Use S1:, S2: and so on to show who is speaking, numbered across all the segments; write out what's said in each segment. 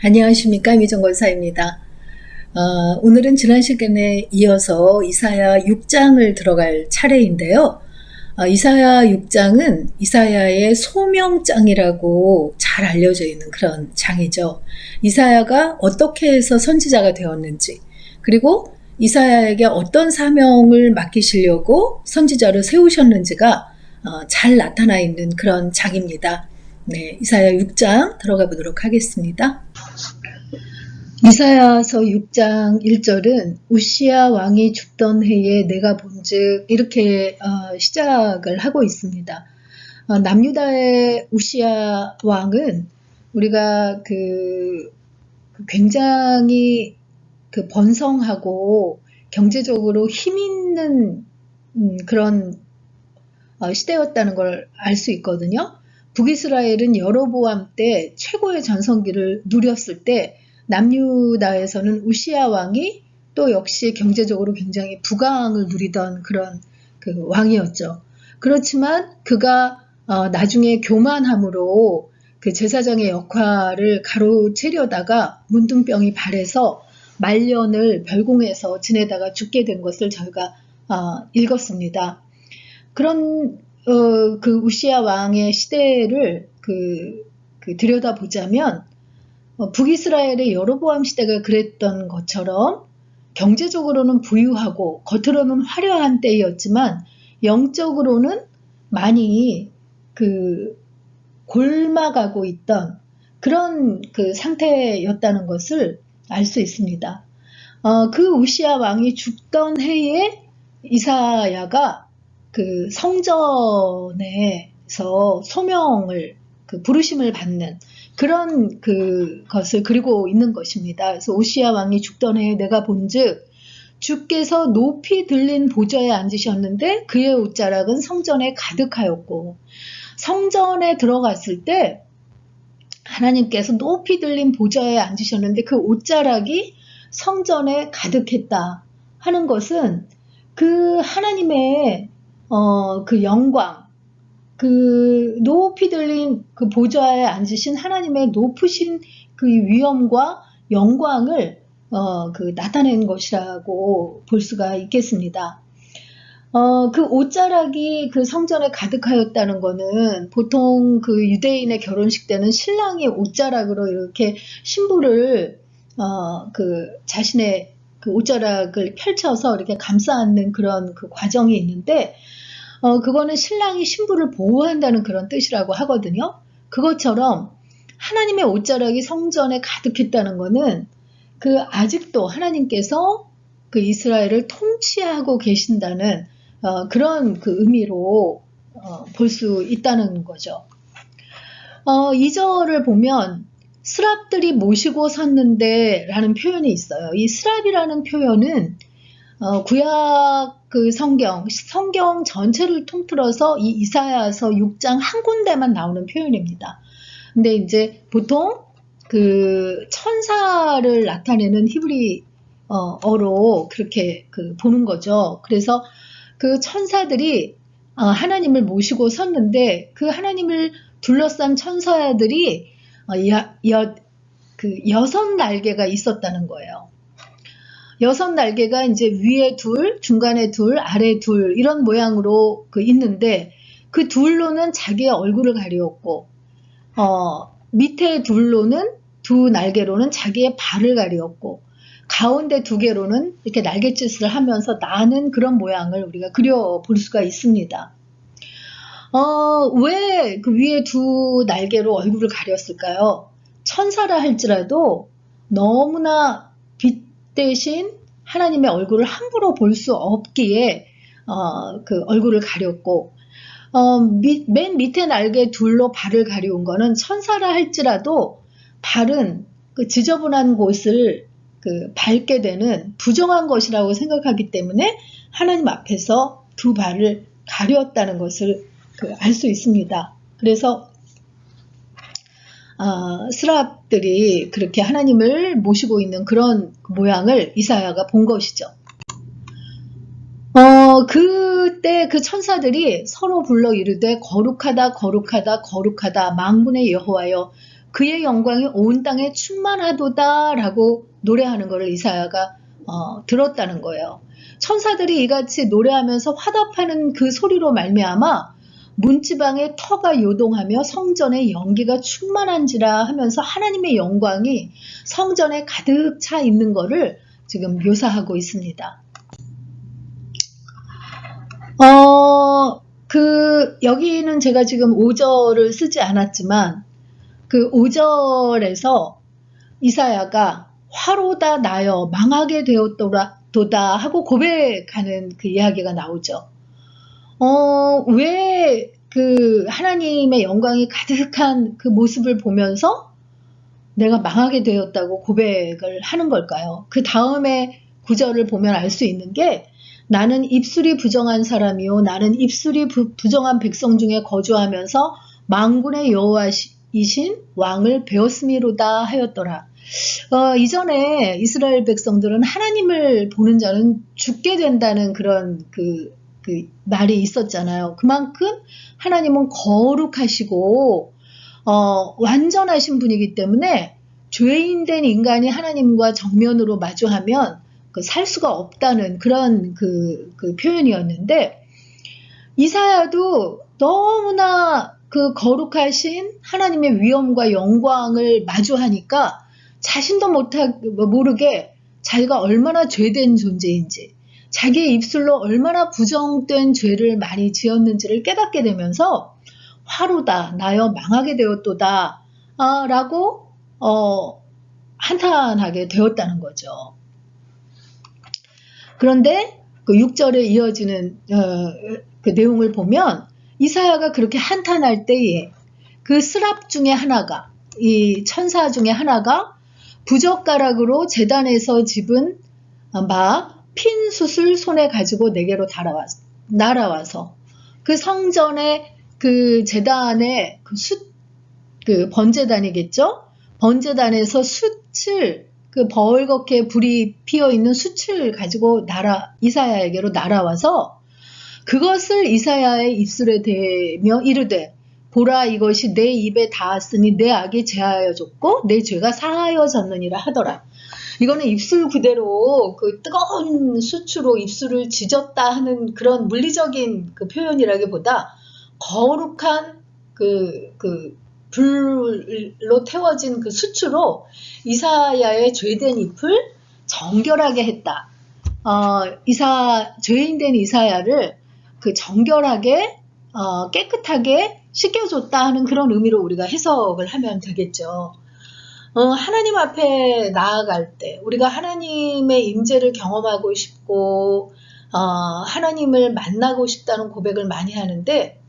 S1: 안녕하십니까, 미정권사입니다. 오늘은 지난 시간에 이어서 이사야 6장을 들어갈 차례인데요. 이사야 6장은 이사야의 소명장이라고 잘 알려져 있는 그런 장이죠. 이사야가 어떻게 해서 선지자가 되었는지, 그리고 이사야에게 어떤 사명을 맡기시려고 선지자를 세우셨는지가 잘 나타나 있는 그런 장입니다. 네, 이사야 6장 들어가 보도록 하겠습니다. 이사야서 6장 1절은 우시야 왕이 죽던 해에 내가 본즉 이렇게 시작을 하고 있습니다. 남유다의 우시야 왕은 우리가 굉장히 번성하고 경제적으로 힘 있는 그런 시대였다는 걸 알 수 있거든요. 북이스라엘은 여로보암 때 최고의 전성기를 누렸을 때 남유다에서는 우시야 왕이 또 역시 경제적으로 굉장히 부강을 누리던 그런 왕이었죠. 그렇지만 그가 나중에 교만함으로 제사장의 역할을 가로채려다가 문둥병이 발해서 말년을 별궁에서 지내다가 죽게 된 것을 저희가 읽었습니다. 그런 우시야 왕의 시대를 들여다보자면 북이스라엘의 여로보암 시대가 그랬던 것처럼 경제적으로는 부유하고 겉으로는 화려한 때였지만 영적으로는 많이 골마가고 있던 그런 상태였다는 것을 알 수 있습니다. 우시야 왕이 죽던 해에 이사야가 성전에서 소명을 부르심을 받는 그런 것을 그리고 있는 것입니다. 그래서 우시야 왕이 죽던 해에 내가 본즉 주께서 높이 들린 보좌에 앉으셨는데 그의 옷자락은 성전에 가득하였고, 성전에 들어갔을 때 하나님께서 높이 들린 보좌에 앉으셨는데 그 옷자락이 성전에 가득했다 하는 것은 하나님의 영광, 높이 들린 보좌에 앉으신 하나님의 높으신 위엄과 영광을 나타낸 것이라고 볼 수가 있겠습니다. 옷자락이 성전에 가득하였다는 것은 보통 유대인의 결혼식 때는 신랑이 옷자락으로 이렇게 신부를 자신의 옷자락을 펼쳐서 이렇게 감싸 안는 그런 과정이 있는데, 그거는 신랑이 신부를 보호한다는 그런 뜻이라고 하거든요. 그것처럼 하나님의 옷자락이 성전에 가득했다는 것은 아직도 하나님께서 이스라엘을 통치하고 계신다는 그런 의미로 볼 수 있다는 거죠. 2절을 보면 스랍들이 모시고 섰는데 라는 표현이 있어요. 이 스랍이라는 표현은 구약 성경 전체를 통틀어서 이 이사야서 6장 한 군데만 나오는 표현입니다. 근데 이제 보통 천사를 나타내는 히브리어로 그렇게 보는 거죠. 그래서 천사들이 하나님을 모시고 섰는데 하나님을 둘러싼 천사들이 6 날개가 있었다는 거예요. 6 날개가 이제 위에 2, 중간에 2, 아래 2 이런 모양으로 있는데 그 둘로는 자기의 얼굴을 가리웠고, 밑에 2 날개로는 자기의 발을 가리웠고, 가운데 2개로는 이렇게 날갯짓을 하면서 나는 그런 모양을 우리가 그려볼 수가 있습니다. 왜 위에 2 날개로 얼굴을 가렸을까요? 천사라 할지라도 너무나 빛 대신 하나님의 얼굴을 함부로 볼 수 없기에 얼굴을 가렸고, 맨 밑에 날개 2로 발을 가리운 거는 천사라 할지라도 발은 지저분한 곳을 밟게 되는 부정한 것이라고 생각하기 때문에 하나님 앞에서 2 발을 가렸다는 것을 알 수 있습니다. 그래서 스랍들이 그렇게 하나님을 모시고 있는 그런 모양을 이사야가 본 것이죠. 그때 천사들이 서로 불러 이르되 거룩하다 거룩하다 거룩하다 만군의 여호와여 그의 영광이 온 땅에 충만하도다 라고 노래하는 것을 이사야가 들었다는 거예요. 천사들이 이같이 노래하면서 화답하는 그 소리로 말미암아 문지방에 터가 요동하며 성전에 연기가 충만한지라 하면서 하나님의 영광이 성전에 가득 차 있는 것을 지금 묘사하고 있습니다. 여기는 제가 지금 5절을 쓰지 않았지만 그 5절에서 이사야가 화로다 나여 망하게 되었도다 하고 고백하는 그 이야기가 나오죠. 왜 그 하나님의 영광이 가득한 그 모습을 보면서 내가 망하게 되었다고 고백을 하는 걸까요? 그 다음에 구절을 보면 알 수 있는 게 나는 입술이 부정한 사람이요 나는 입술이 부정한 백성 중에 거주하면서 만군의 여호와이신 왕을 배웠음이로다 하였더라. 이전에 이스라엘 백성들은 하나님을 보는 자는 죽게 된다는 그런 그 말이 있었잖아요. 그만큼 하나님은 거룩하시고 완전하신 분이기 때문에 죄인된 인간이 하나님과 정면으로 마주하면 살 수가 없다는 그런 그 표현이었는데 이사야도 너무나 그 거룩하신 하나님의 위엄과 영광을 마주하니까 자신도 모르게 자기가 얼마나 죄된 존재인지 자기의 입술로 얼마나 부정된 죄를 많이 지었는지를 깨닫게 되면서 화로다 나여 망하게 되었도다 라고 한탄하게 되었다는 거죠. 그런데 그 6절에 이어지는 그 내용을 보면 이사야가 그렇게 한탄할 때에 그 스랍 중에 하나가 이 천사 중에 하나가 부젓가락으로 제단에서 집은 핀 숯을 손에 가지고 내게로 날아와서 그 성전의 그 제단에 그 번제단이겠죠? 번제단에서 숯을 그 벌겋게 불이 피어 있는 숯을 가지고 이사야에게로 날아와서 그것을 이사야의 입술에 대며 이르되 보라 이것이 내 입에 닿았으니 내 악이 제하여졌고 내 죄가 사하여졌느니라 하더라. 이거는 입술 그대로 그 뜨거운 수치로 입술을 지졌다 하는 그런 물리적인 그 표현이라기보다 거룩한 불로 태워진 그 수치로 이사야의 죄된 잎을 정결하게 했다. 죄인된 이사야를 그 정결하게 깨끗하게 씻겨줬다 하는 그런 의미로 우리가 해석을 하면 되겠죠. 하나님 앞에 나아갈 때 우리가 하나님의 임재를 경험하고 싶고 하나님을 만나고 싶다는 고백을 많이 하는데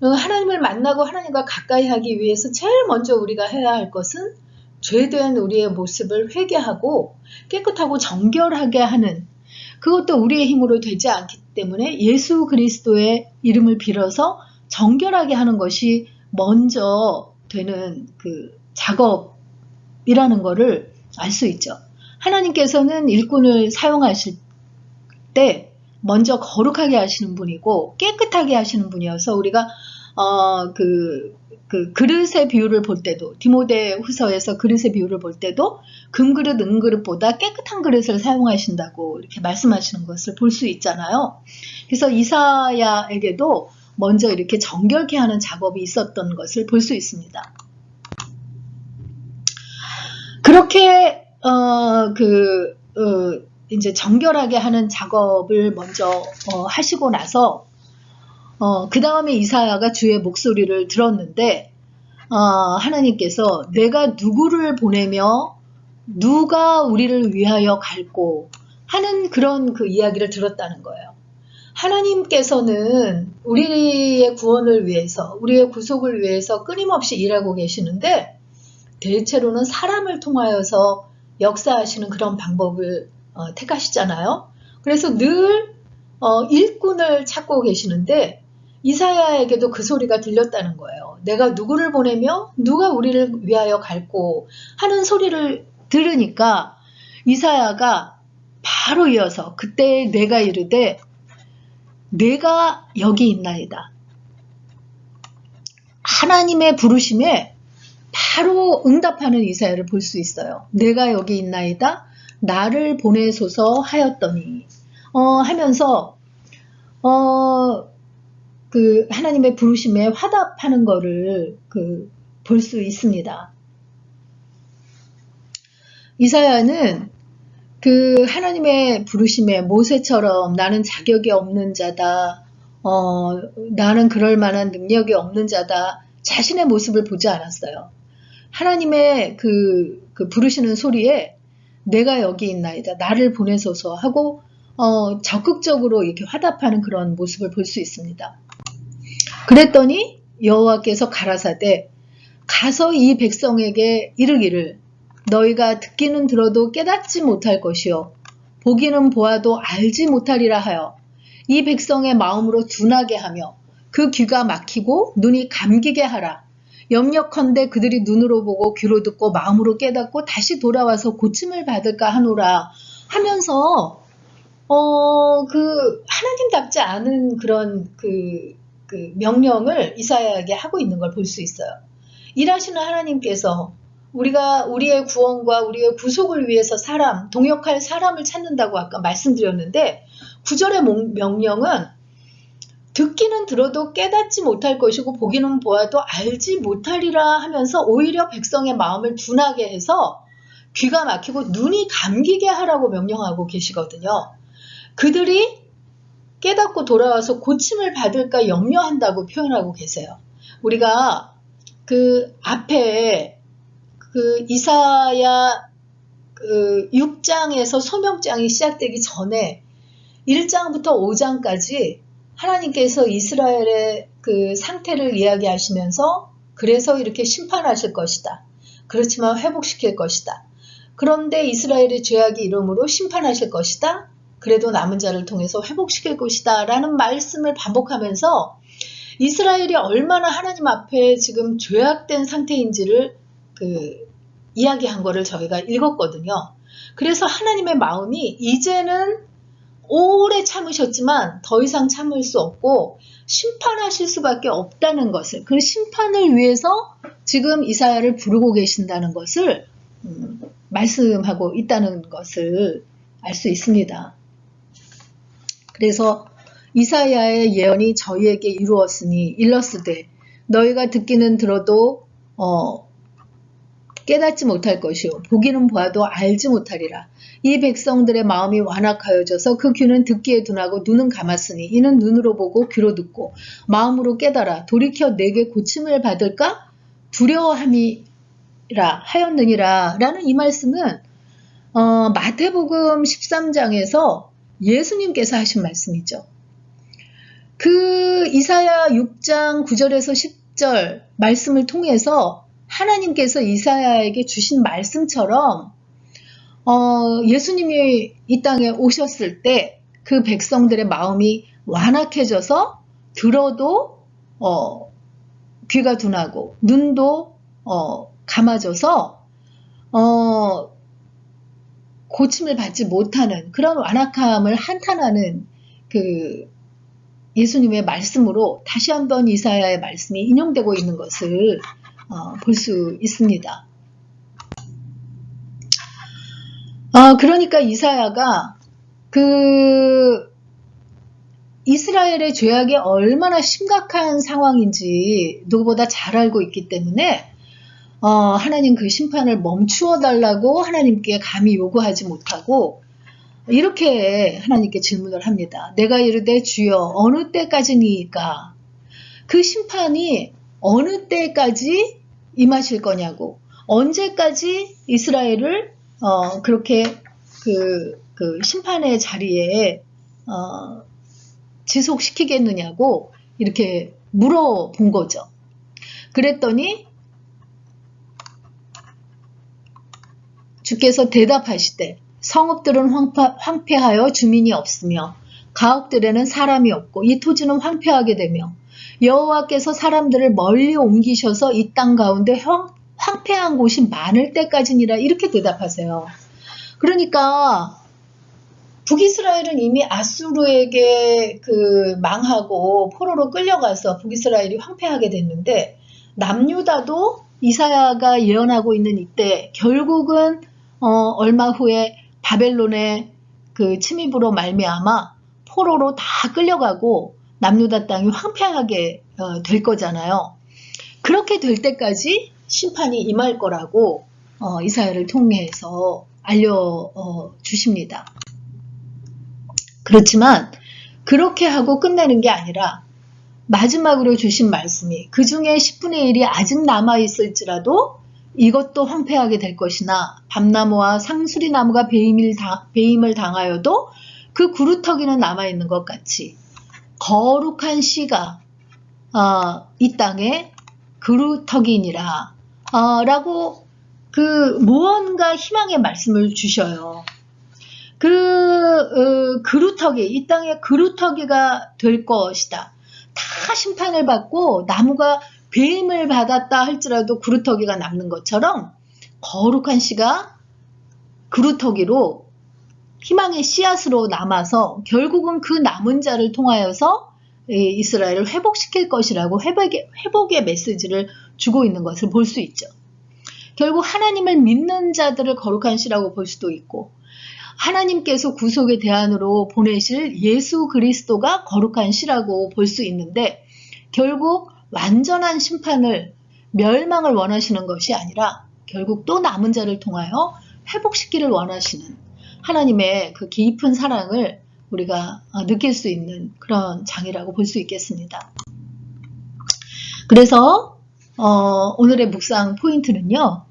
S1: 하나님을 만나고 하나님과 가까이 하기 위해서 제일 먼저 우리가 해야 할 것은 죄된 우리의 모습을 회개하고 깨끗하고 정결하게 하는 그것도 우리의 힘으로 되지 않기 때문에 예수 그리스도의 이름을 빌어서 정결하게 하는 것이 먼저 되는 그 작업이라는 것을 알 수 있죠. 하나님께서는 일꾼을 사용하실 때 먼저 거룩하게 하시는 분이고 깨끗하게 하시는 분이어서 우리가 그 그릇의 비유를 볼 때도 디모데후서에서 그릇의 비유를 볼 때도 금그릇 은그릇보다 깨끗한 그릇을 사용하신다고 이렇게 말씀하시는 것을 볼 수 있잖아요. 그래서 이사야에게도 먼저 이렇게 정결케 하는 작업이 있었던 것을 볼 수 있습니다. 그렇게 이제 정결하게 하는 작업을 먼저 하시고 나서 그 다음에 이사야가 주의 목소리를 들었는데 하나님께서 내가 누구를 보내며 누가 우리를 위하여 갈고 하는 그런 그 이야기를 들었다는 거예요. 하나님께서는 우리의 구원을 위해서 우리의 구속을 위해서 끊임없이 일하고 계시는데 대체로는 사람을 통하여서 역사하시는 그런 방법을 택하시잖아요. 그래서 늘 일꾼을 찾고 계시는데 이사야에게도 그 소리가 들렸다는 거예요. 내가 누구를 보내며 누가 우리를 위하여 갈고 하는 소리를 들으니까 이사야가 바로 이어서 그때 내가 이르되 내가 여기 있나이다. 하나님의 부르심에 바로 응답하는 이사야를 볼 수 있어요. 내가 여기 있나이다. 나를 보내소서 하였더니 하면서 그 하나님의 부르심에 화답하는 거를 볼 수 있습니다. 이사야는 그 하나님의 부르심에 모세처럼 나는 자격이 없는 자다. 나는 그럴 만한 능력이 없는 자다. 자신의 모습을 보지 않았어요. 하나님의 그 부르시는 소리에 내가 여기 있나이다. 나를 보내소서 하고 적극적으로 이렇게 화답하는 그런 모습을 볼 수 있습니다. 그랬더니 여호와께서 가라사대 가서 이 백성에게 이르기를 너희가 듣기는 들어도 깨닫지 못할 것이요 보기는 보아도 알지 못하리라 하여 이 백성의 마음으로 둔하게 하며 그 귀가 막히고 눈이 감기게 하라. 염려컨대 그들이 눈으로 보고 귀로 듣고 마음으로 깨닫고 다시 돌아와서 고침을 받을까 하노라 하면서 하나님답지 않은 그런 그 명령을 이사야에게 하고 있는 걸 볼 수 있어요. 일하시는 하나님께서 우리의 구원과 우리의 구속을 위해서 동역할 사람을 찾는다고 아까 말씀드렸는데 9절의 명령은 듣기는 들어도 깨닫지 못할 것이고 보기는 보아도 알지 못하리라 하면서 오히려 백성의 마음을 둔하게 해서 귀가 막히고 눈이 감기게 하라고 명령하고 계시거든요. 그들이 깨닫고 돌아와서 고침을 받을까 염려한다고 표현하고 계세요. 우리가 그 앞에 그 이사야 6장에서 소명장이 시작되기 전에 1장부터 5장까지 하나님께서 이스라엘의 그 상태를 이야기하시면서 그래서 이렇게 심판하실 것이다. 그렇지만 회복시킬 것이다. 그런데 이스라엘의 죄악이 이름으로 심판하실 것이다. 그래도 남은 자를 통해서 회복시킬 것이다. 라는 말씀을 반복하면서 이스라엘이 얼마나 하나님 앞에 지금 죄악된 상태인지를 이야기한 거를 저희가 읽었거든요. 그래서 하나님의 마음이 이제는 오래 참으셨지만 더 이상 참을 수 없고 심판하실 수밖에 없다는 것을 그 심판을 위해서 지금 이사야를 부르고 계신다는 것을 말씀하고 있다는 것을 알 수 있습니다. 그래서 이사야의 예언이 저희에게 이루었으니 일렀으되 너희가 듣기는 들어도 깨닫지 못할 것이요 보기는 보아도 알지 못하리라. 이 백성들의 마음이 완악하여져서 그 귀는 듣기에 둔하고 눈은 감았으니 이는 눈으로 보고 귀로 듣고 마음으로 깨달아 돌이켜 내게 고침을 받을까 두려워함이라 하였느니라 라는 이 말씀은 마태복음 13장에서 예수님께서 하신 말씀이죠. 그 이사야 6장 9절에서 10절 말씀을 통해서 하나님께서 이사야에게 주신 말씀처럼 예수님이 이 땅에 오셨을 때 그 백성들의 마음이 완악해져서 들어도 귀가 둔하고 눈도 감아져서 고침을 받지 못하는 그런 완악함을 한탄하는 그 예수님의 말씀으로 다시 한번 이사야의 말씀이 인용되고 있는 것을 볼 수 있습니다. 그러니까 이사야가 이스라엘의 죄악이 얼마나 심각한 상황인지 누구보다 잘 알고 있기 때문에 하나님 그 심판을 멈추어 달라고 하나님께 감히 요구하지 못하고 이렇게 하나님께 질문을 합니다. 내가 이르되 주여 어느 때까지니까 그 심판이 어느 때까지 임하실 거냐고 언제까지 이스라엘을 그렇게 그 심판의 자리에 지속시키겠느냐고 이렇게 물어본 거죠. 그랬더니 주께서 대답하시되 성읍들은 황폐하여 주민이 없으며 가옥들에는 사람이 없고 이 토지는 황폐하게 되며 여호와께서 사람들을 멀리 옮기셔서 이 땅 가운데 황폐한 곳이 많을 때까지니라 이렇게 대답하세요. 그러니까 북이스라엘은 이미 아수르에게 망하고 포로로 끌려가서 북이스라엘이 황폐하게 됐는데 남유다도 이사야가 예언하고 있는 이때 결국은 얼마 후에 바벨론의 그 침입으로 말미암아 포로로 다 끌려가고 남유다 땅이 황폐하게 될 거잖아요. 그렇게 될 때까지 심판이 임할 거라고 이사야를 통해서 알려주십니다. 그렇지만 그렇게 하고 끝내는 게 아니라 마지막으로 주신 말씀이 그 중에 10분의 1이 아직 남아있을지라도 이것도 황폐하게 될 것이나 밤나무와 상수리나무가 배임을 당하여도 그 구루터기는 남아있는 것 같이 거룩한 씨가 이 땅에 그루터기니라 라고 그 무언가 희망의 말씀을 주셔요. 그루터기, 이 땅에 그루터기가 될 것이다. 다 심판을 받고 나무가 배임을 받았다 할지라도 그루터기가 남는 것처럼 거룩한 씨가 그루터기로 희망의 씨앗으로 남아서 결국은 그 남은 자를 통하여서 이스라엘을 회복시킬 것이라고 회복의 메시지를 주고 있는 것을 볼 수 있죠. 결국 하나님을 믿는 자들을 거룩한 씨라고 볼 수도 있고 하나님께서 구속의 대안으로 보내실 예수 그리스도가 거룩한 씨라고 볼 수 있는데 결국 완전한 심판을 멸망을 원하시는 것이 아니라 결국 또 남은 자를 통하여 회복시키를 원하시는 하나님의 그 깊은 사랑을 우리가 느낄 수 있는 그런 장이라고 볼 수 있겠습니다. 그래서 오늘의 묵상 포인트는요.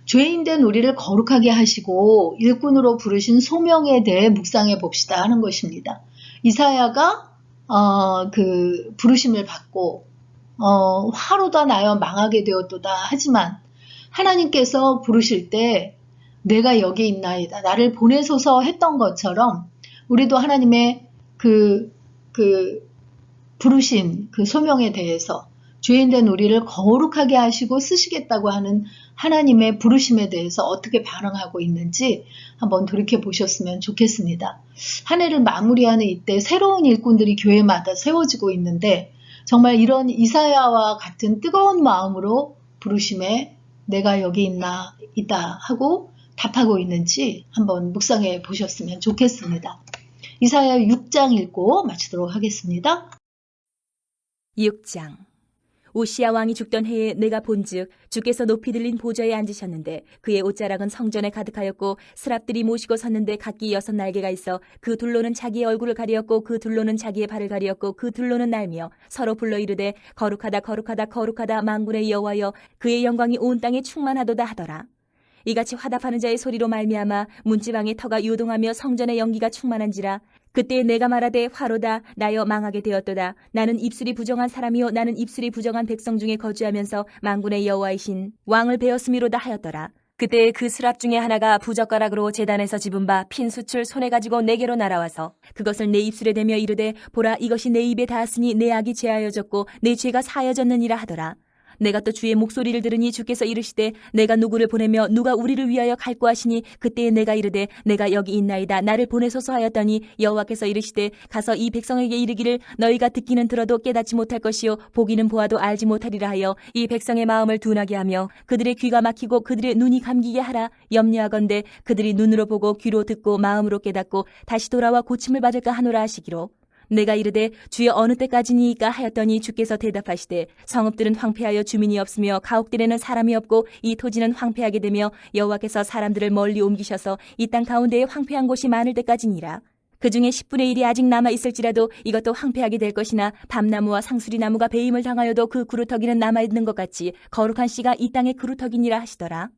S1: 죄인된 우리를 거룩하게 하시고 일꾼으로 부르신 소명에 대해 묵상해 봅시다 하는 것입니다. 이사야가 그 부르심을 받고 화로다 나여 망하게 되었도다 하지만 하나님께서 부르실 때 내가 여기 있나이다 나를 보내소서 했던 것처럼 우리도 하나님의 그 부르신 그 소명에 대해서 죄인된 우리를 거룩하게 하시고 쓰시겠다고 하는 하나님의 부르심에 대해서 어떻게 반응하고 있는지 한번 돌이켜 보셨으면 좋겠습니다. 한 해를 마무리하는 이때 새로운 일꾼들이 교회마다 세워지고 있는데 정말 이런 이사야와 같은 뜨거운 마음으로 부르심에 내가 여기 있다 하고 답하고 있는지 한번 묵상해 보셨으면 좋겠습니다. 이사야 6장 읽고 마치도록 하겠습니다.
S2: 6장 우시야 왕이 죽던 해에 내가 본즉 주께서 높이 들린 보좌에 앉으셨는데 그의 옷자락은 성전에 가득하였고 스랍들이 모시고 섰는데 각기 6날개가 있어 그 둘로는 자기의 얼굴을 가리었고 그 둘로는 자기의 발을 가리었고 그 둘로는 날며 서로 불러 이르되 거룩하다 거룩하다 거룩하다 만군의 여호와여 그의 영광이 온 땅에 충만하도다 하더라. 이같이 화답하는 자의 소리로 말미암아 문지방의 터가 요동하며 성전의 연기가 충만한지라. 그때 내가 말하되 화로다 나여 망하게 되었도다. 나는 입술이 부정한 사람이요 나는 입술이 부정한 백성 중에 거주하면서 만군의 여호와이신 왕을 베었음이로다 하였더라. 그때 그 스랍 중에 하나가 부젓가락으로 제단에서 집은 바 핀 숯을 손에 가지고 내게로 날아와서 그것을 내 입술에 대며 이르되 보라 이것이 내 입에 닿았으니 내 악이 제하여졌고 내 죄가 사하여졌느니라 하더라. 내가 또 주의 목소리를 들으니 주께서 이르시되 내가 누구를 보내며 누가 우리를 위하여 갈고 하시니 그때에 내가 이르되 내가 여기 있나이다 나를 보내소서 하였더니 여호와께서 이르시되 가서 이 백성에게 이르기를 너희가 듣기는 들어도 깨닫지 못할 것이요 보기는 보아도 알지 못하리라 하여 이 백성의 마음을 둔하게 하며 그들의 귀가 막히고 그들의 눈이 감기게 하라. 염려하건대 그들이 눈으로 보고 귀로 듣고 마음으로 깨닫고 다시 돌아와 고침을 받을까 하노라 하시기로. 내가 이르되 주여 어느 때까지니이까 하였더니 주께서 대답하시되 성읍들은 황폐하여 주민이 없으며 가옥들에는 사람이 없고 이 토지는 황폐하게 되며 여호와께서 사람들을 멀리 옮기셔서 이 땅 가운데에 황폐한 곳이 많을 때까지니라. 그 중에 10분의 1이 아직 남아있을지라도 이것도 황폐하게 될 것이나 밤나무와 상수리나무가 배임을 당하여도 그 그루터기는 남아있는 것 같이 거룩한 씨가 이 땅의 그루터기니라 하시더라.